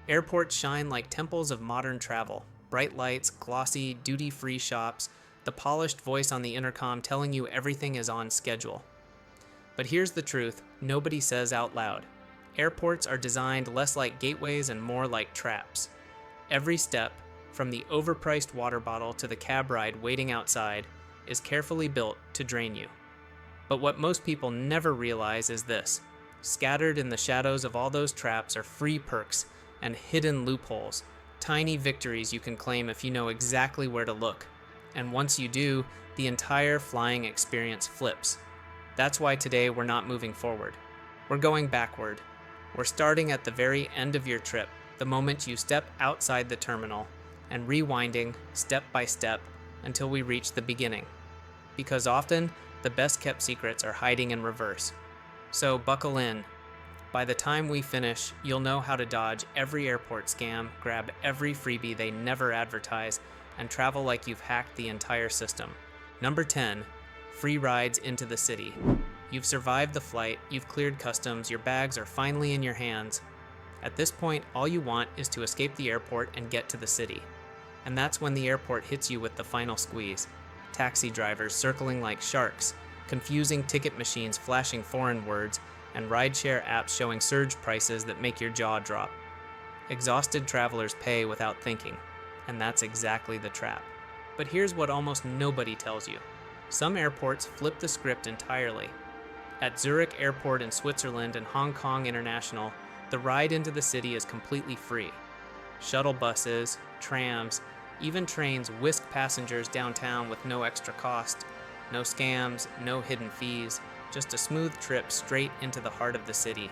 Airports shine like temples of modern travel. Bright lights, glossy, duty-free shops, the polished voice on the intercom telling you everything is on schedule. But here's the truth nobody says out loud. Airports are designed less like gateways and more like traps. Every step, from the overpriced water bottle to the cab ride waiting outside, is carefully built to drain you. But what most people never realize is this. Scattered in the shadows of all those traps are free perks and hidden loopholes, tiny victories you can claim if you know exactly where to look. And once you do, the entire flying experience flips. That's why today we're not moving forward. We're going backward. We're starting at the very end of your trip, the moment you step outside the terminal, and rewinding step by step until we reach the beginning. Because often, the best kept secrets are hiding in reverse. So buckle in. By the time we finish, you'll know how to dodge every airport scam, grab every freebie they never advertise, and travel like you've hacked the entire system. Number 10, free rides into the city. You've survived the flight, you've cleared customs, your bags are finally in your hands. At this point, all you want is to escape the airport and get to the city. And that's when the airport hits you with the final squeeze. Taxi drivers circling like sharks, confusing ticket machines flashing foreign words, and rideshare apps showing surge prices that make your jaw drop. Exhausted travelers pay without thinking, and that's exactly the trap. But here's what almost nobody tells you. Some airports flip the script entirely. At Zurich Airport in Switzerland and Hong Kong International, the ride into the city is completely free. Shuttle buses, trams, even trains whisk passengers downtown with no extra cost. No scams, no hidden fees, just a smooth trip straight into the heart of the city.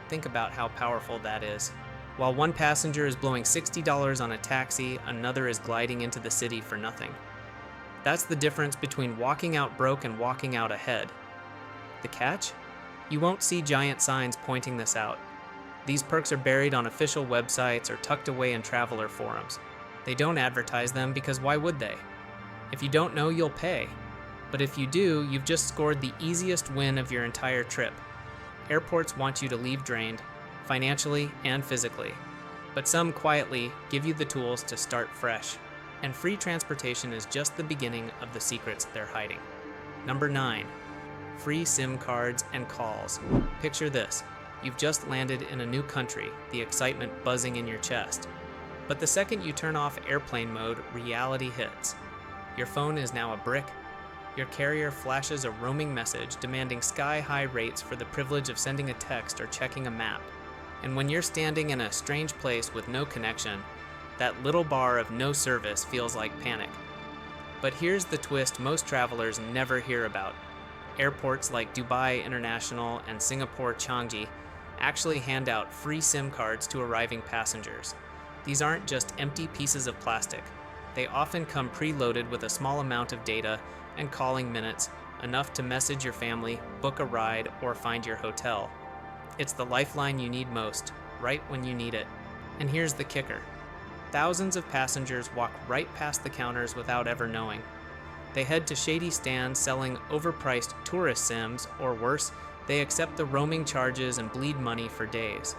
Think about how powerful that is. While one passenger is blowing $60 on a taxi, another is gliding into the city for nothing. That's the difference between walking out broke and walking out ahead. The catch? You won't see giant signs pointing this out. These perks are buried on official websites or tucked away in traveler forums. They don't advertise them because why would they? If you don't know, you'll pay. But if you do, you've just scored the easiest win of your entire trip. Airports want you to leave drained, financially and physically. But some quietly give you the tools to start fresh. And free transportation is just the beginning of the secrets they're hiding. Number 9, free SIM cards and calls. Picture this. You've just landed in a new country, the excitement buzzing in your chest. But the second you turn off airplane mode, reality hits. Your phone is now a brick. Your carrier flashes a roaming message demanding sky-high rates for the privilege of sending a text or checking a map. And when you're standing in a strange place with no connection, that little bar of no service feels like panic. But here's the twist most travelers never hear about. Airports like Dubai International and Singapore Changi actually hand out free SIM cards to arriving passengers. These aren't just empty pieces of plastic. They often come preloaded with a small amount of data and calling minutes, enough to message your family, book a ride, or find your hotel. It's the lifeline you need most, right when you need it. And here's the kicker. Thousands of passengers walk right past the counters without ever knowing. They head to shady stands selling overpriced tourist sims, or worse, they accept the roaming charges and bleed money for days.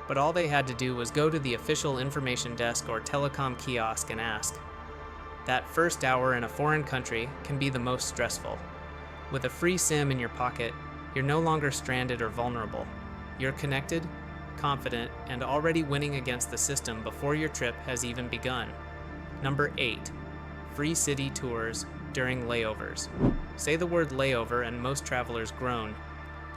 But all they had to do was go to the official information desk or telecom kiosk and ask. That first hour in a foreign country can be the most stressful. With a free SIM in your pocket, you're no longer stranded or vulnerable. You're connected, confident, and already winning against the system before your trip has even begun. Number 8, free city tours during layovers. Say the word layover and most travelers groan.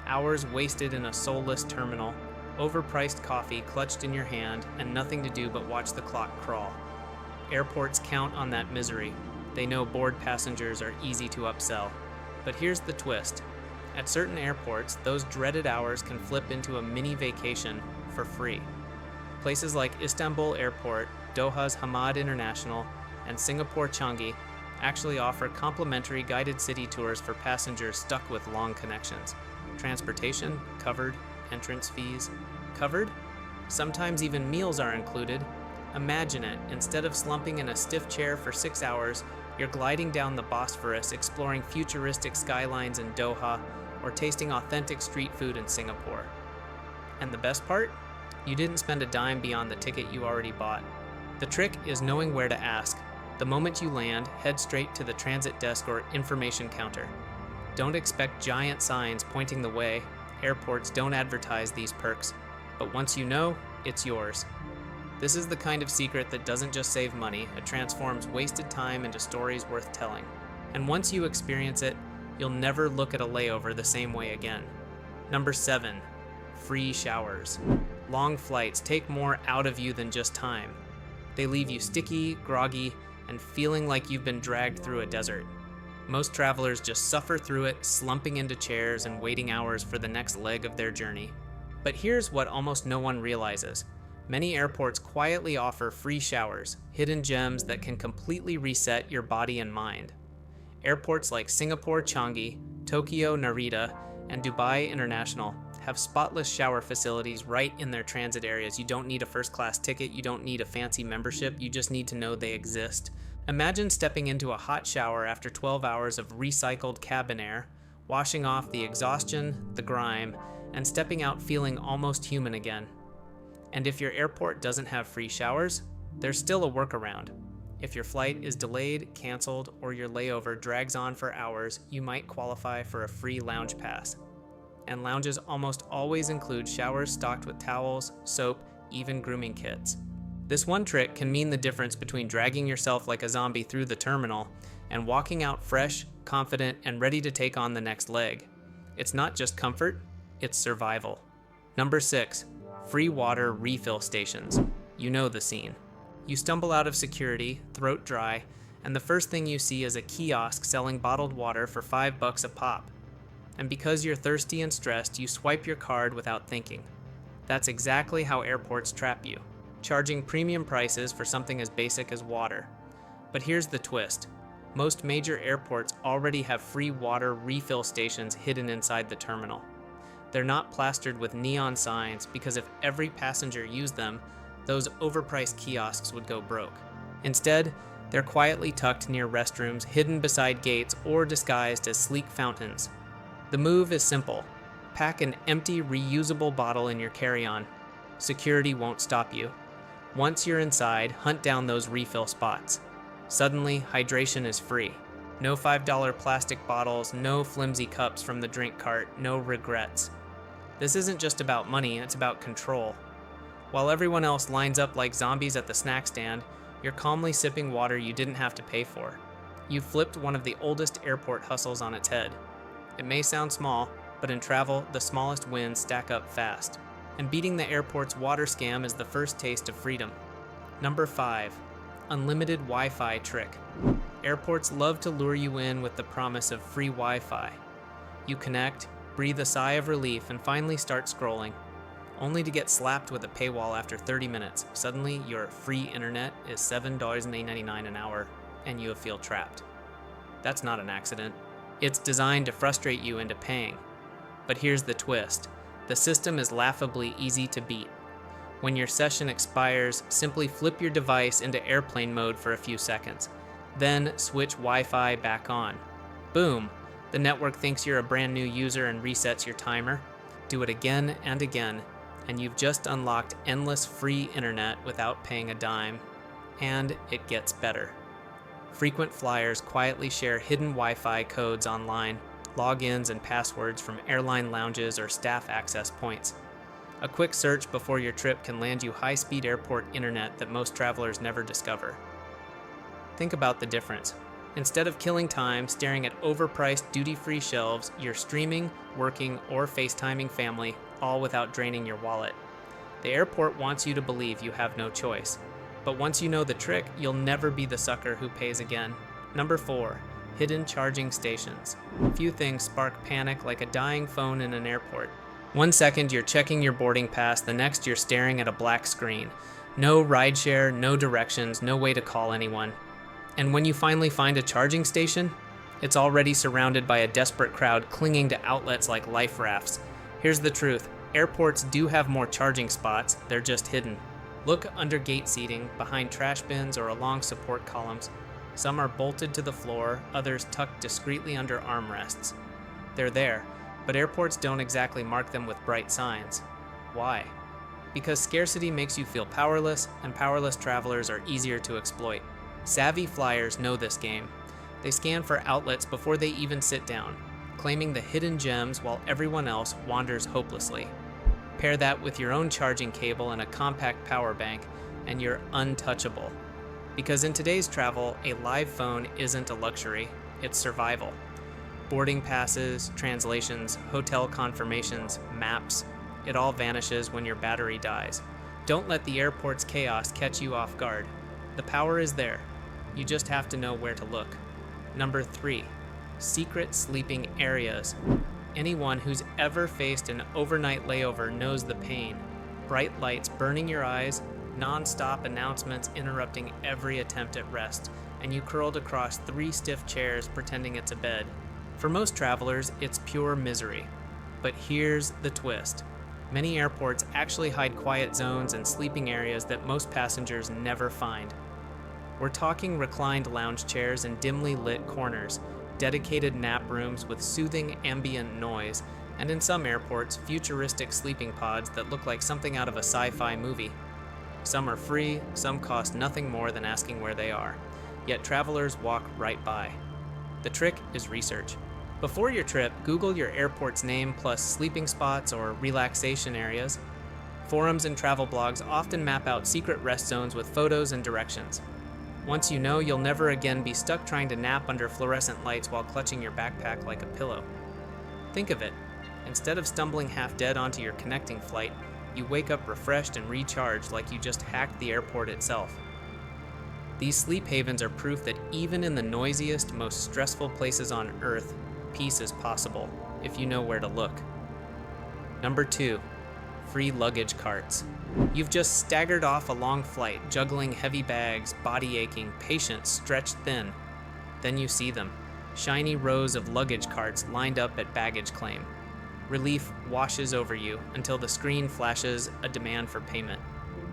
Hours wasted in a soulless terminal, overpriced coffee clutched in your hand, and nothing to do but watch the clock crawl. Airports count on that misery. They know bored passengers are easy to upsell. But here's the twist. At certain airports, those dreaded hours can flip into a mini vacation for free. Places like Istanbul Airport, Doha's Hamad International, and Singapore Changi actually offer complimentary guided city tours for passengers stuck with long connections. Transportation covered, entrance fees covered. Sometimes even meals are included. Imagine it, instead of slumping in a stiff chair for 6 hours, you're gliding down the Bosphorus exploring futuristic skylines in Doha or tasting authentic street food in Singapore. And the best part? You didn't spend a dime beyond the ticket you already bought. The trick is knowing where to ask. The moment you land, head straight to the transit desk or information counter. Don't expect giant signs pointing the way. Airports don't advertise these perks, but once you know, it's yours. This is the kind of secret that doesn't just save money, it transforms wasted time into stories worth telling. And once you experience it, you'll never look at a layover the same way again. Number 7, free showers. Long flights take more out of you than just time. They leave you sticky, groggy, and feeling like you've been dragged through a desert. Most travelers just suffer through it, slumping into chairs and waiting hours for the next leg of their journey. But here's what almost no one realizes. Many airports quietly offer free showers, hidden gems that can completely reset your body and mind. Airports like Singapore Changi, Tokyo Narita, and Dubai International have spotless shower facilities right in their transit areas. You don't need a first-class ticket, you don't need a fancy membership, you just need to know they exist. Imagine stepping into a hot shower after 12 hours of recycled cabin air, washing off the exhaustion, the grime, and stepping out feeling almost human again. And if your airport doesn't have free showers, there's still a workaround. If your flight is delayed, canceled, or your layover drags on for hours, you might qualify for a free lounge pass. And lounges almost always include showers stocked with towels, soap, even grooming kits. This one trick can mean the difference between dragging yourself like a zombie through the terminal and walking out fresh, confident, and ready to take on the next leg. It's not just comfort, it's survival. Number 6, free water refill stations. You know the scene. You stumble out of security, throat dry, and the first thing you see is a kiosk selling bottled water for $5 a pop. And because you're thirsty and stressed, you swipe your card without thinking. That's exactly how airports trap you, charging premium prices for something as basic as water. But here's the twist. Most major airports already have free water refill stations hidden inside the terminal. They're not plastered with neon signs because if every passenger used them, those overpriced kiosks would go broke. Instead, they're quietly tucked near restrooms, hidden beside gates, or disguised as sleek fountains. The move is simple. Pack an empty, reusable bottle in your carry-on. Security won't stop you. Once you're inside, hunt down those refill spots. Suddenly, hydration is free. No $5 plastic bottles, no flimsy cups from the drink cart, no regrets. This isn't just about money, it's about control. While everyone else lines up like zombies at the snack stand, you're calmly sipping water you didn't have to pay for. You've flipped one of the oldest airport hustles on its head. It may sound small, but in travel, the smallest wins stack up fast. And beating the airport's water scam is the first taste of freedom. Number 5, unlimited Wi-Fi trick. Airports love to lure you in with the promise of free Wi-Fi. You connect, breathe a sigh of relief, and finally start scrolling, only to get slapped with a paywall after 30 minutes. Suddenly, your free internet is $7.99 an hour, and you feel trapped. That's not an accident. It's designed to frustrate you into paying. But here's the twist. The system is laughably easy to beat. When your session expires, simply flip your device into airplane mode for a few seconds. Then switch Wi-Fi back on. Boom! The network thinks you're a brand new user and resets your timer. Do it again and again, and you've just unlocked endless free internet without paying a dime. And it gets better. Frequent flyers quietly share hidden Wi-Fi codes online, logins and passwords from airline lounges or staff access points. A quick search before your trip can land you high-speed airport internet that most travelers never discover. Think about the difference. Instead of killing time staring at overpriced duty-free shelves, you're streaming, working, or FaceTiming family, all without draining your wallet. The airport wants you to believe you have no choice. But once you know the trick, you'll never be the sucker who pays again. Number 4, hidden charging stations. Few things spark panic like a dying phone in an airport. One second you're checking your boarding pass, the next you're staring at a black screen. No rideshare, no directions, no way to call anyone. And when you finally find a charging station, it's already surrounded by a desperate crowd clinging to outlets like life rafts. Here's the truth. Airports do have more charging spots, they're just hidden. Look under gate seating, behind trash bins, or along support columns. Some are bolted to the floor, others tucked discreetly under armrests. They're there, but airports don't exactly mark them with bright signs. Why? Because scarcity makes you feel powerless, and powerless travelers are easier to exploit. Savvy flyers know this game. They scan for outlets before they even sit down, claiming the hidden gems while everyone else wanders hopelessly. Pair that with your own charging cable and a compact power bank, and you're untouchable. Because in today's travel, a live phone isn't a luxury, it's survival. Boarding passes, translations, hotel confirmations, maps, it all vanishes when your battery dies. Don't let the airport's chaos catch you off guard. The power is there. You just have to know where to look. Number 3, secret sleeping areas. Anyone who's ever faced an overnight layover knows the pain. Bright lights burning your eyes, non-stop announcements interrupting every attempt at rest, and you curled across 3 stiff chairs pretending it's a bed. For most travelers, it's pure misery. But here's the twist. Many airports actually hide quiet zones and sleeping areas that most passengers never find. We're talking reclined lounge chairs in dimly lit corners, dedicated nap rooms with soothing ambient noise, and in some airports, futuristic sleeping pods that look like something out of a sci-fi movie. Some are free, some cost nothing more than asking where they are, yet travelers walk right by. The trick is research. Before your trip, Google your airport's name plus sleeping spots or relaxation areas. Forums and travel blogs often map out secret rest zones with photos and directions. Once you know, you'll never again be stuck trying to nap under fluorescent lights while clutching your backpack like a pillow. Think of it. Instead of stumbling half dead onto your connecting flight, you wake up refreshed and recharged like you just hacked the airport itself. These sleep havens are proof that even in the noisiest, most stressful places on Earth, peace is possible if you know where to look. Number 2, free luggage carts. You've just staggered off a long flight, juggling heavy bags, body aching, patience stretched thin. Then you see them, shiny rows of luggage carts lined up at baggage claim. Relief washes over you until the screen flashes a demand for payment.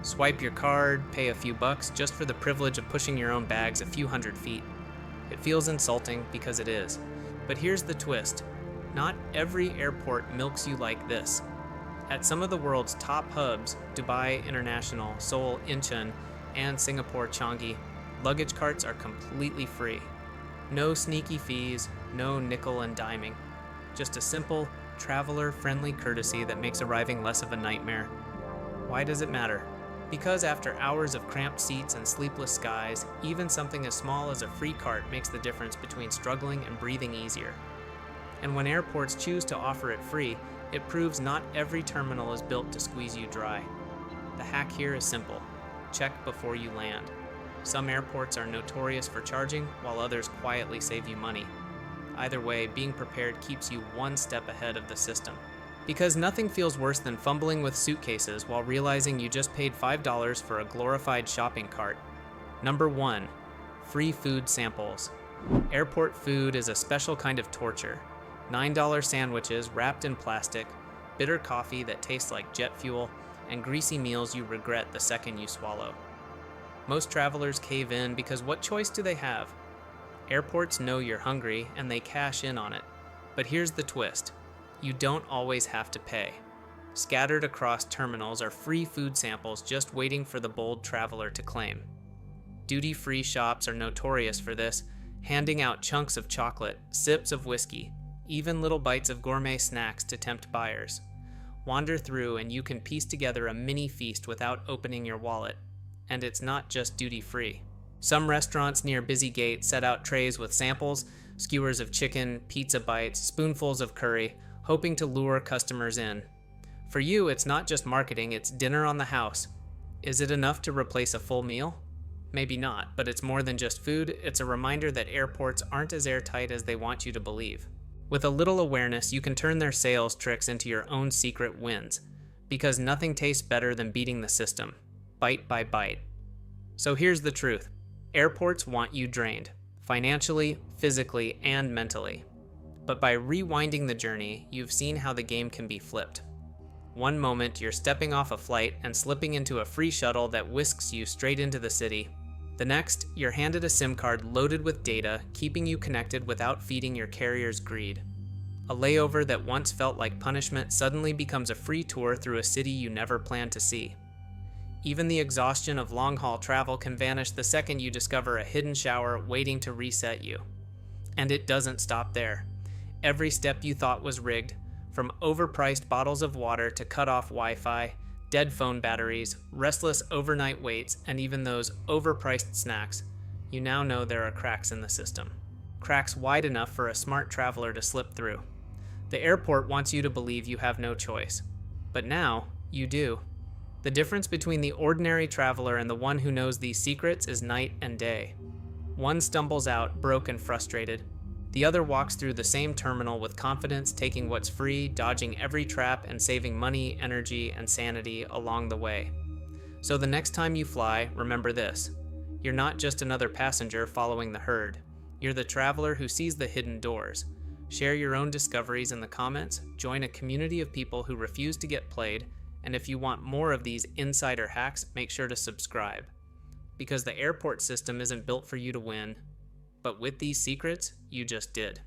Swipe your card, pay a few bucks just for the privilege of pushing your own bags a few hundred feet. It feels insulting because it is. But here's the twist. Not every airport milks you like this. At some of the world's top hubs, Dubai International, Seoul Incheon, and Singapore Changi, luggage carts are completely free. No sneaky fees, no nickel and diming. Just a simple, traveler-friendly courtesy that makes arriving less of a nightmare. Why does it matter? Because after hours of cramped seats and sleepless skies, even something as small as a free cart makes the difference between struggling and breathing easier. And when airports choose to offer it free, it proves not every terminal is built to squeeze you dry. The hack here is simple. Check before you land. Some airports are notorious for charging, while others quietly save you money. Either way, being prepared keeps you one step ahead of the system. Because nothing feels worse than fumbling with suitcases while realizing you just paid $5 for a glorified shopping cart. Number 1, free food samples. Airport food is a special kind of torture. $9 sandwiches wrapped in plastic, bitter coffee that tastes like jet fuel, and greasy meals you regret the second you swallow. Most travelers cave in because what choice do they have? Airports know you're hungry and they cash in on it. But here's the twist. You don't always have to pay. Scattered across terminals are free food samples just waiting for the bold traveler to claim. Duty-free shops are notorious for this, handing out chunks of chocolate, sips of whiskey, even little bites of gourmet snacks to tempt buyers. Wander through and you can piece together a mini feast without opening your wallet. And it's not just duty-free. Some restaurants near busy gates set out trays with samples, skewers of chicken, pizza bites, spoonfuls of curry, hoping to lure customers in. For you, it's not just marketing, it's dinner on the house. Is it enough to replace a full meal? Maybe not, but it's more than just food. It's a reminder that airports aren't as airtight as they want you to believe. With a little awareness, you can turn their sales tricks into your own secret wins, because nothing tastes better than beating the system, bite by bite. So here's the truth. Airports want you drained, financially, physically, and mentally. But by rewinding the journey, you've seen how the game can be flipped. One moment, you're stepping off a flight and slipping into a free shuttle that whisks you straight into the city. The next, you're handed a SIM card loaded with data, keeping you connected without feeding your carrier's greed. A layover that once felt like punishment suddenly becomes a free tour through a city you never planned to see. Even the exhaustion of long-haul travel can vanish the second you discover a hidden shower waiting to reset you. And it doesn't stop there. Every step you thought was rigged, from overpriced bottles of water to cut-off Wi-Fi, dead phone batteries, restless overnight waits, and even those overpriced snacks, you now know there are cracks in the system. Cracks wide enough for a smart traveler to slip through. The airport wants you to believe you have no choice. But now, you do. The difference between the ordinary traveler and the one who knows these secrets is night and day. One stumbles out, broke and frustrated. The other walks through the same terminal with confidence, taking what's free, dodging every trap, and saving money, energy, and sanity along the way. So the next time you fly, remember this. You're not just another passenger following the herd. You're the traveler who sees the hidden doors. Share your own discoveries in the comments, join a community of people who refuse to get played, and if you want more of these insider hacks, make sure to subscribe. Because the airport system isn't built for you to win, but with these secrets, you just did.